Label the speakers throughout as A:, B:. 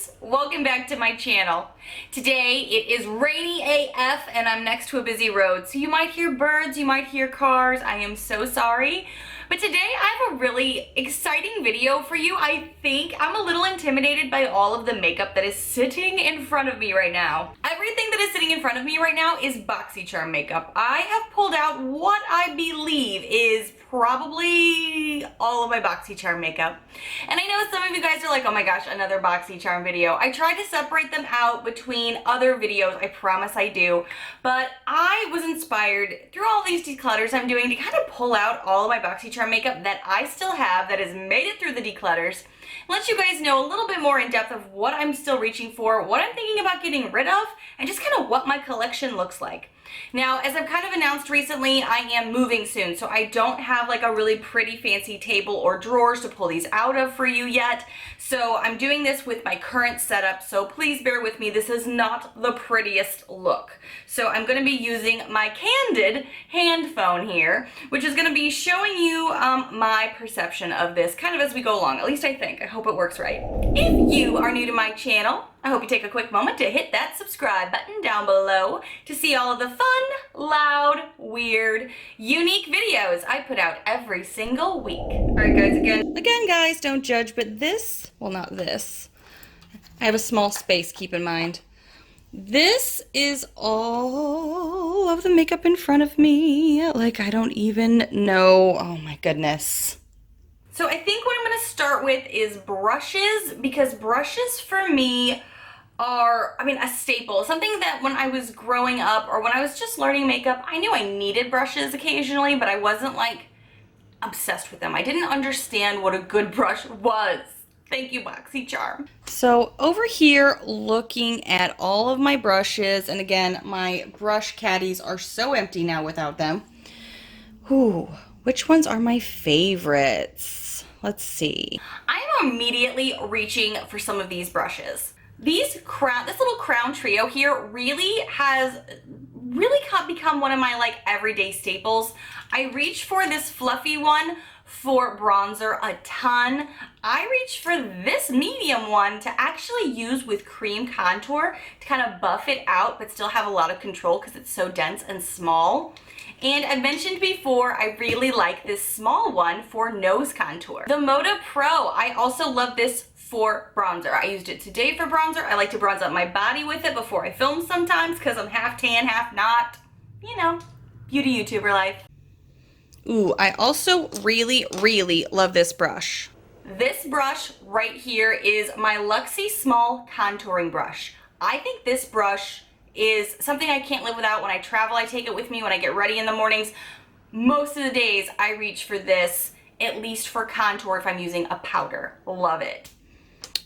A: friends, welcome back to my channel. Today it is rainy AF and I'm next to a busy road, so you might hear birds, you might hear cars. I am so sorry. But today I have a really exciting video for you. I think I'm a little intimidated by all of the makeup that is sitting in front of me right now. Everything that is sitting in front of me right now is Boxycharm makeup. I have pulled out what I believe is probably all of my Boxycharm makeup. And I know some of you guys are like, oh my gosh, another Boxycharm video. I try to separate them out between other videos, I promise I do. But I was inspired through all these declutters I'm doing to kind of pull out all of my Boxycharm makeup that I still have that has made it through the declutters. Let you guys know a little bit more in depth of what I'm still reaching for, what I'm thinking about getting rid of, and just kind of what my collection looks like. Now, as I've kind of announced recently, I am moving soon, so I don't have like a really pretty fancy table or drawers to pull these out of for you yet. So I'm doing this with my current setup, so please bear with me. This is not the prettiest look. So I'm going to be using my candid hand phone here, which is going to be showing you my perception of this kind of as we go along. At least I think. I hope it works right. If you are new to my channel, I hope you take a quick moment to hit that subscribe button down below to see all of the fun, loud, weird, unique videos I put out every single week. All right, guys, again, guys, don't judge, but this, well, not this. I have a small space, keep in mind. This is all of the makeup in front of me. Like, I don't even know. Oh my goodness. So I think what I'm going to start with is brushes, because brushes for me are, a staple. Something that when I was growing up or when I was just learning makeup, I knew I needed brushes occasionally, but I wasn't like obsessed with them. I didn't understand what a good brush was. Thank you, Boxycharm. So over here, looking at all of my brushes, and again, my brush caddies are so empty now without them. Ooh, which ones are my favorites? Let's see. I'm immediately reaching for some of these brushes. This little crown trio here really has become one of my like everyday staples. I reach for this fluffy one for bronzer a ton. I reach for this medium one to actually use with cream contour to kind of buff it out but still have a lot of control because it's so dense and small. And I mentioned before, I really like this small one for nose contour. The Moda Pro, I also love this for bronzer. I used it today for bronzer. I like to bronze up my body with it before I film sometimes because I'm half tan, half not. You know, beauty YouTuber life. Ooh, I also really love this brush. This brush right here is my Luxie Small Contouring Brush. I think this brush is something I can't live without. When I travel, I take it with me. When I get ready in the mornings, most of the days I reach for this, at least for contour if I'm using a powder. Love it.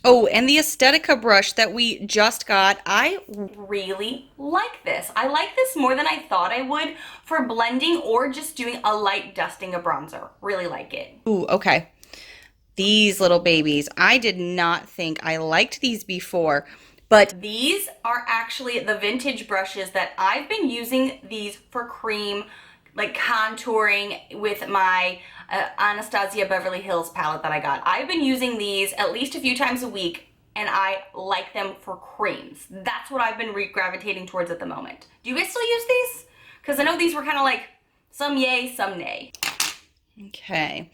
A: Oh, and the Aesthetica brush that we just got, I really like this. I like this more than I thought I would for blending or just doing a light dusting of bronzer. Really like it. Ooh, okay. These little babies, I did not think I liked these before, but these are actually the vintage brushes that I've been using these for cream, like contouring with my Anastasia Beverly Hills palette that I got. I've been using these at least a few times a week, and I like them for creams. That's what I've been gravitating towards at the moment. Do you guys still use these? Because I know these were kind of like some yay, some nay. Okay.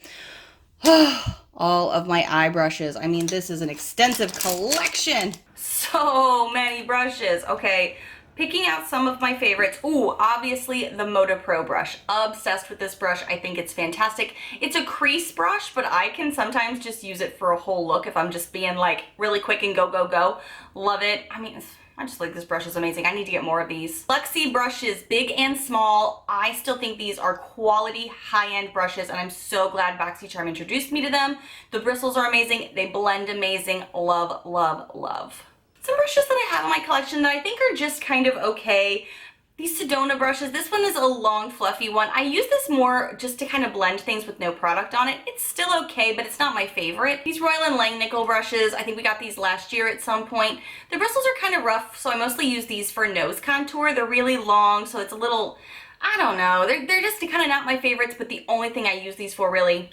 A: All of my eye brushes. I mean, this is an extensive collection. So many brushes. Okay. Picking out some of my favorites. Ooh, obviously the Moda Pro brush. Obsessed with this brush. I think it's fantastic. It's a crease brush, but I can sometimes just use it for a whole look if I'm just being like really quick and go. Love it. I just like this brush is amazing. I need to get more of these. Luxie brushes, big and small. I still think these are quality high-end brushes, and I'm so glad Boxycharm introduced me to them. The bristles are amazing. They blend amazing. Love, love, love. Some brushes that I have in my collection that I think are just kind of okay. These Sedona brushes, this one is a long fluffy one. I use this more just to kind of blend things with no product on it. It's still okay, but it's not my favorite. These Royal & Lang Nichole brushes, I think we got these last year at some point. The bristles are kind of rough, so I mostly use these for nose contour. They're really long, so it's a little, I don't know. They're just kind of not my favorites, but the only thing I use these for really,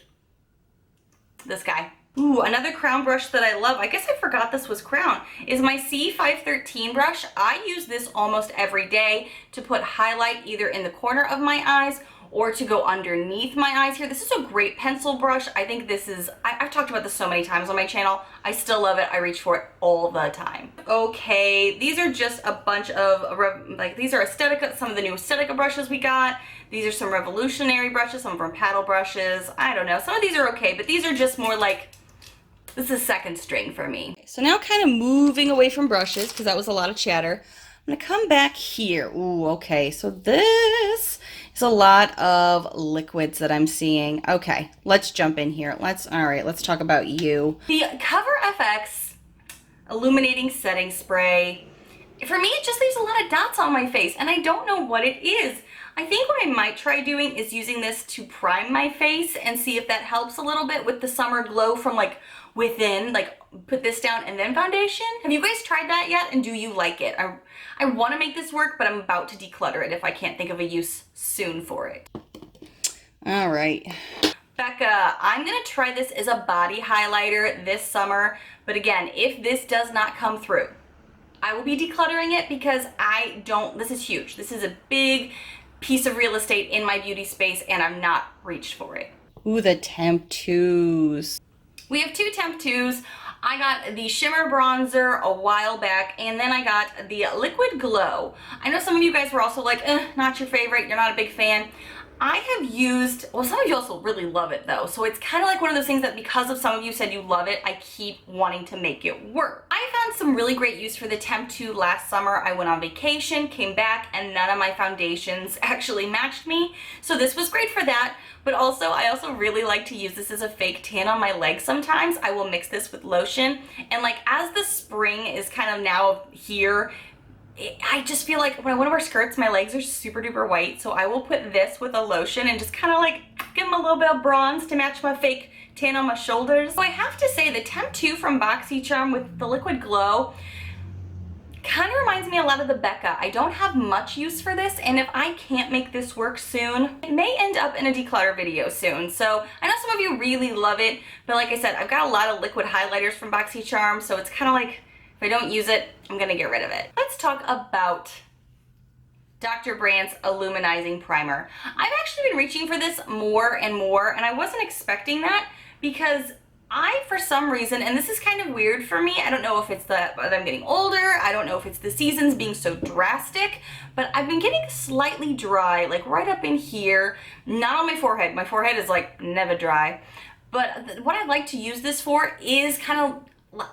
A: this guy. Ooh, another crown brush that I love, I guess I forgot this was crown, is my C513 brush. I use this almost every day to put highlight either in the corner of my eyes or to go underneath my eyes here. This is a great pencil brush. I think this is, I've talked about this so many times on my channel. I still love it. I reach for it all the time. Okay, these are just a bunch of, like, these are Aesthetica, some of the new Aesthetica brushes we got. These are some Revolutionary brushes, some of them paddle brushes. I don't know, some of these are okay, but these are just more like, this is second string for me. So now kind of moving away from brushes, because that was a lot of chatter. I'm gonna come back here. Ooh, okay, so this is a lot of liquids that I'm seeing. Okay, let's jump in here. All right, let's talk about you. The Cover FX Illuminating Setting Spray, for me, it just leaves a lot of dots on my face, and I don't know what it is. I think what I might try doing is using this to prime my face and see if that helps a little bit with the summer glow from like within, like put this down and then foundation. Have you guys tried that yet, and do you like it? I want to make this work, but I'm about to declutter it if I can't think of a use soon for it. All right. Becca, I'm gonna try this as a body highlighter this summer, but again, if this does not come through, I will be decluttering it because this is huge. This is a big piece of real estate in my beauty space and I've not reached for it. Ooh, the Temp 2s. We have two Temp 2s. I got the Shimmer Bronzer a while back, and then I got the Liquid Glow. I know some of you guys were also like, not your favorite, you're not a big fan. I have used, well, some of you also really love it though, so it's kind of like one of those things that because of some of you said you love it, I keep wanting to make it work. I found some really great use for the Temp 2 last summer. I went on vacation, came back, and none of my foundations actually matched me, so this was great for that. But also, I also really like to use this as a fake tan on my legs sometimes. I will mix this with lotion, and like as the spring is kind of now here, I just feel like when I wear skirts, my legs are super duper white, so I will put this with a lotion and just kind of like give them a little bit of bronze to match my fake tan on my shoulders. So I have to say the Temp 2 from Boxycharm with the Liquid Glow kind of reminds me a lot of the Becca. I don't have much use for this, and if I can't make this work soon, it may end up in a declutter video soon. So I know some of you really love it, but like I said, I've got a lot of liquid highlighters from Boxycharm, so it's kind of like, if I don't use it, I'm gonna get rid of it. Let's talk about Dr. Brandt's Illuminizing Primer. I've actually been reaching for this more and more, and I wasn't expecting that because for some reason, and this is kind of weird for me, I don't know if it's that I'm getting older, I don't know if it's the seasons being so drastic, but I've been getting slightly dry, like right up in here, not on my forehead. My forehead is like never dry, but what I like to use this for is kind of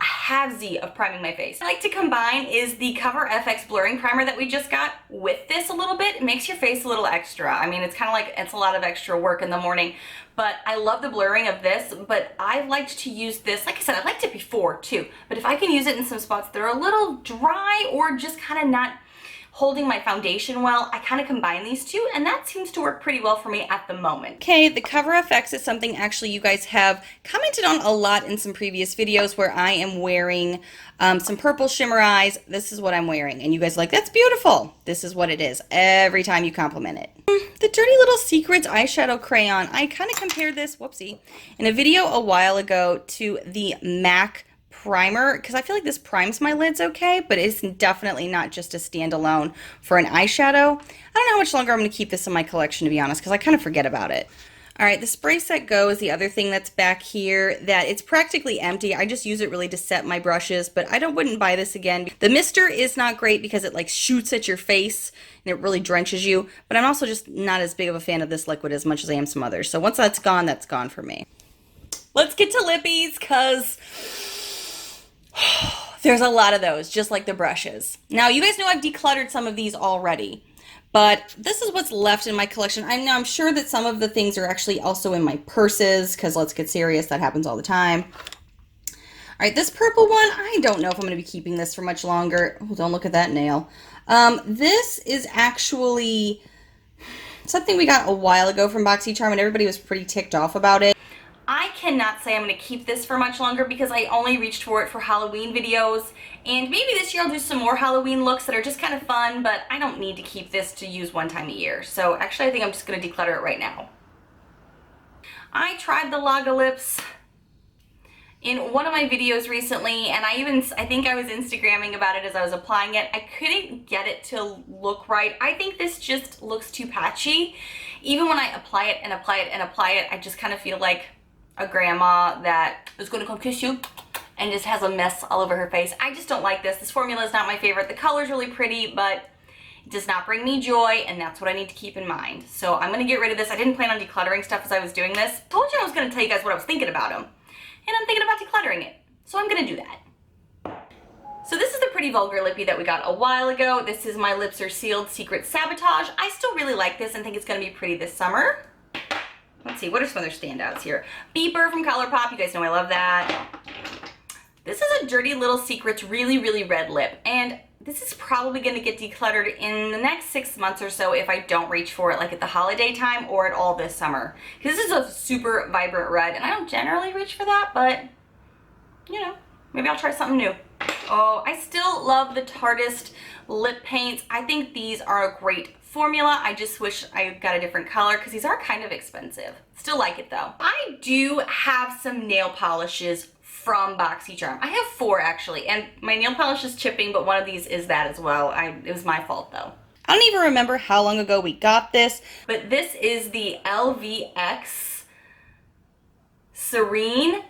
A: halvesy of priming my face. I like to combine is the Cover FX blurring primer that we just got with this a little bit. It makes your face a little extra. I mean, it's kind of like, it's a lot of extra work in the morning, but I love the blurring of this, but I liked to use this, like I said, I liked it before too, but if I can use it in some spots that are a little dry or just kind of not holding my foundation well, I kind of combine these two, and that seems to work pretty well for me at the moment. Okay, the Cover FX is something actually you guys have commented on a lot in some previous videos where I am wearing some purple shimmer eyes. This is what I'm wearing, and you guys are like, that's beautiful. This is what it is every time you compliment it. The Dirty Little Secrets eyeshadow crayon. I kind of compared this, whoopsie, in a video a while ago to the MAC primer, because I feel like this primes my lids okay, but it's definitely not just a standalone for an eyeshadow. I don't know how much longer I'm going to keep this in my collection, to be honest, because I kind of forget about it. All right, the Spray Set Go is the other thing that's back here that it's practically empty. I just use it really to set my brushes, but I wouldn't buy this again. The mister is not great because it like shoots at your face and it really drenches you, but I'm also just not as big of a fan of this liquid as much as I am some others. So once that's gone for me. Let's get to lippies, because there's a lot of those, just like the brushes. Now, you guys know I've decluttered some of these already, but this is what's left in my collection. I'm sure that some of the things are actually also in my purses, because let's get serious, that happens all the time. All right, this purple one, I don't know if I'm going to be keeping this for much longer. Oh, don't look at that nail. This is actually something we got a while ago from Boxycharm, and everybody was pretty ticked off about it. I cannot say I'm going to keep this for much longer because I only reached for it for Halloween videos, and maybe this year I'll do some more Halloween looks that are just kind of fun, but I don't need to keep this to use one time a year. So actually I think I'm just going to declutter it right now. I tried the Laga Lips in one of my videos recently, and I think I was Instagramming about it as I was applying it. I couldn't get it to look right. I think this just looks too patchy. Even when I apply it and apply it and apply it, I just kind of feel like a grandma that is going to come kiss you and just has a mess all over her face. I just don't like this. This formula is not my favorite. The color's really pretty, but it does not bring me joy, and that's what I need to keep in mind. So I'm gonna get rid of this. I didn't plan on decluttering stuff as I was doing this. I told you I was gonna tell you guys what I was thinking about them, and I'm thinking about decluttering it. So I'm gonna do that. So this is the Pretty Vulgar lippy that we got a while ago. This is My Lips Are Sealed Secret Sabotage. I still really like this and think it's gonna be pretty this summer. Let's see, what are some other standouts here? Beeper from ColourPop, you guys know I love that. This is a Dirty Little Secrets really, really red lip, and this is probably gonna get decluttered in the next 6 months or so if I don't reach for it like at the holiday time or at all this summer. Because this is a super vibrant red, and I don't generally reach for that, but you know, maybe I'll try something new. Oh, I still love the Tarteist lip paints. I think these are a great formula. I just wish I got a different color because these are kind of expensive. Still like it though. I do have some nail polishes from Boxycharm. I have 4 actually, and my nail polish is chipping, but one of these is that as well. It was my fault though. I don't even remember how long ago we got this, but this is the LVX Serene.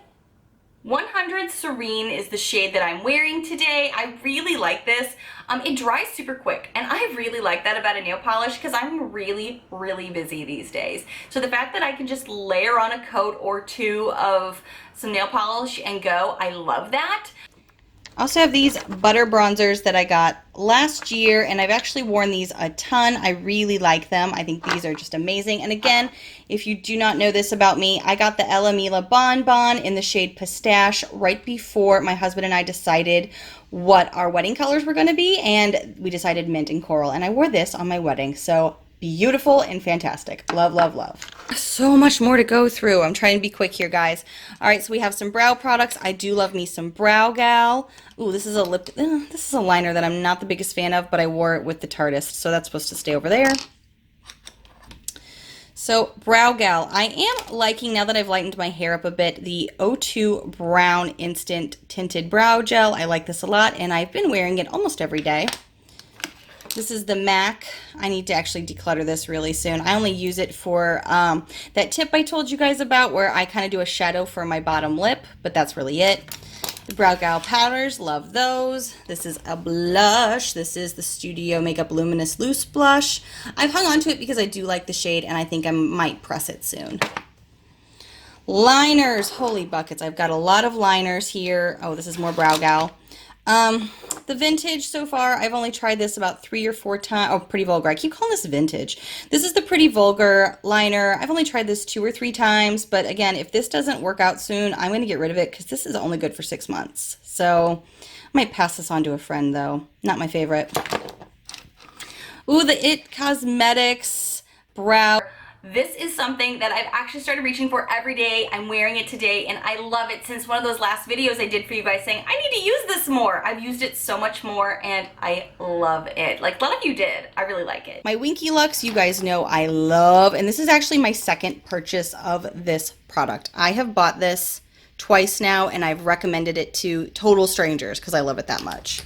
A: 100 Serene is the shade that I'm wearing today. I really like this. It dries super quick, and I really like that about a nail polish because I'm really, really busy these days. So the fact that I can just layer on a coat or 2 of some nail polish and go, I love that. I also have these butter bronzers that I got last year, and I've actually worn these a ton. I really like them. I think these are just amazing. And again, if you do not know this about me, I got the Ella Mila Bon Bon in the shade Pistache right before my husband and I decided what our wedding colors were going to be, and we decided mint and coral, and I wore this on my wedding. So beautiful and fantastic. Love, love, love. So much more to go through. I'm trying to be quick here, guys. All right, so we have some brow products. I do love me some Brow Gal. Ooh, this is a this is a liner that I'm not the biggest fan of, but I wore it with the Tarteist, so that's supposed to stay over there. So Brow Gal, I am liking, now that I've lightened my hair up a bit, the O2 Brown Instant Tinted Brow Gel. I like this a lot, and I've been wearing it almost every day. This is the MAC. I need to actually declutter this really soon. I only use it for that tip I told you guys about where I kind of do a shadow for my bottom lip, but that's really it. The Brow Gal powders, love those. This is a blush. This is the Studio Makeup Luminous Loose Blush. I've hung on to it because I do like the shade, and I think I might press it soon. Liners, holy buckets. I've got a lot of liners here. Oh, this is more Brow Gal. The vintage so far, I've only tried this about 3 or 4 times. Oh, Pretty Vulgar. I keep calling this vintage. This is the Pretty Vulgar liner. I've only tried this 2 or 3 times, but again, if this doesn't work out soon, I'm going to get rid of it because this is only good for 6 months. So I might pass this on to a friend though. Not my favorite. Ooh, the It Cosmetics brow. This is something that I've actually started reaching for every day. I'm wearing it today, and I love it since one of those last videos I did for you guys saying, I need to use this more. I've used it so much more, and I love it. Like a lot of you did. I really like it. My Winky Lux, you guys know I love, and this is actually my second purchase of this product. I have bought this twice now, and I've recommended it to total strangers because I love it that much.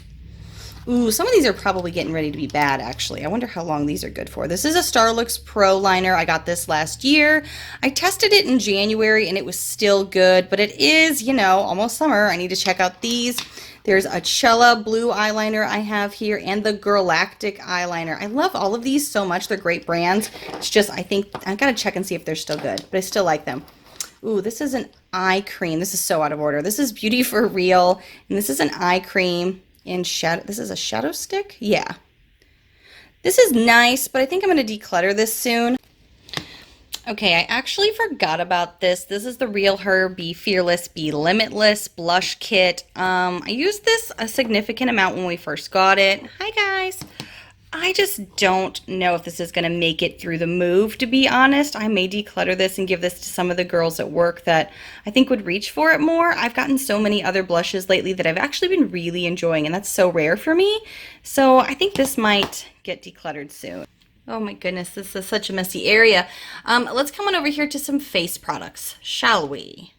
A: Ooh, some of these are probably getting ready to be bad, actually. I wonder how long these are good for. This is a Starlux Pro liner. I got this last year. I tested it in January, and it was still good, but it is, you know, almost summer. I need to check out these. There's a Cella blue eyeliner I have here, and the Girlactic eyeliner. I love all of these so much. They're great brands. It's just, I think, I've got to check and see if they're still good, but I still like them. Ooh, this is an eye cream. This is so out of order. This is Beauty for Real, and this is an eye cream in shadow. This is a shadow stick? Yeah. This is nice, but I think I'm going to declutter this soon. Okay, I actually forgot about this. This is the Real Her Be Fearless, Be Limitless blush kit. I used this a significant amount when we first got it. Hi, guys. I just don't know if this is going to make it through the move, to be honest. I may declutter this and give this to some of the girls at work that I think would reach for it more. I've gotten so many other blushes lately that I've actually been really enjoying, and that's so rare for me. So I think this might get decluttered soon. Oh my goodness, this is such a messy area. Let's come on over here to some face products, shall we?